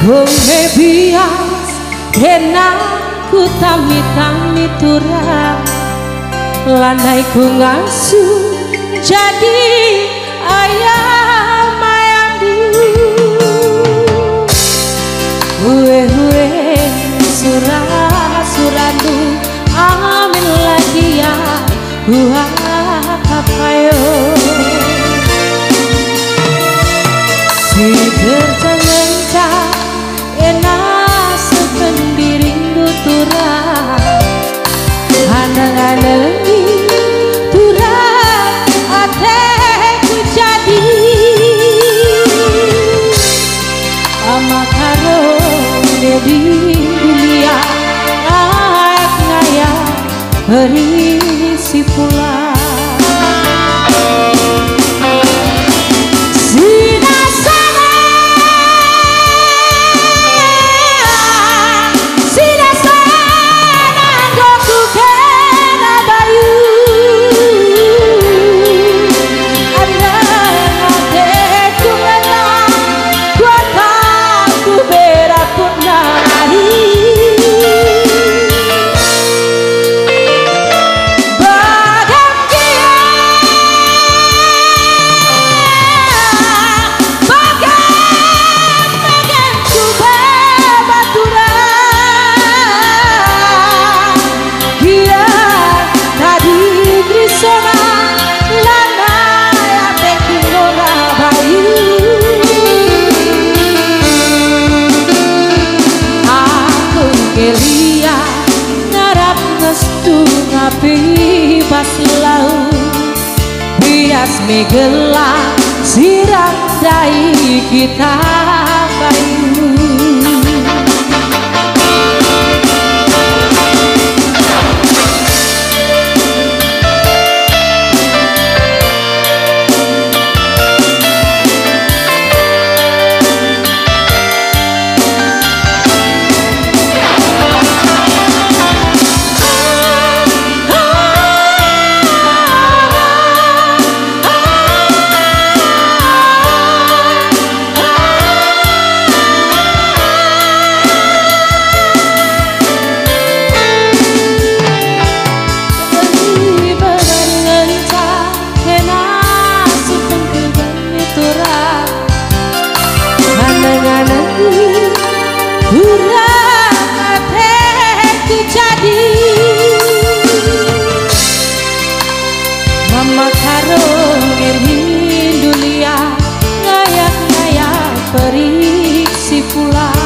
Gonge bias kena ku tami-tami turang landai ku ngasuh jadi ayam ayamdu hue surah-surahmu amin lagi ya apayo si tercengenca enak sependiring turang hanang-hanangi turang ateku jadi ama karo di dunia aek ngaya berisi pula Elia ngarap ngestu ngapi pas laut bias megela sirang dai kita bayu Mama karo Hindulia ngayak-ngayak periksi pula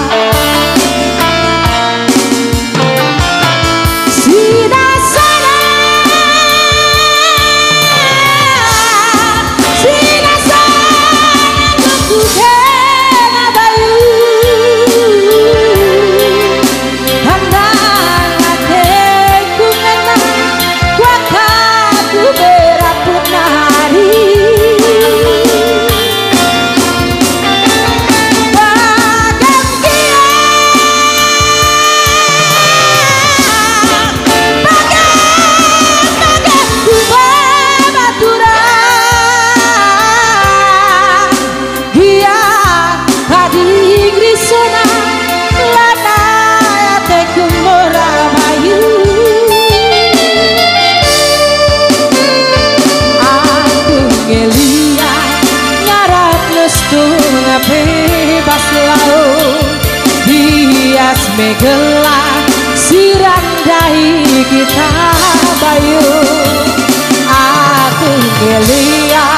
bebas laut bias megela sirang dai kita bayu aku gelia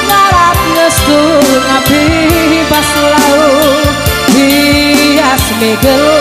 ngarap ngestu bebas laut bias megela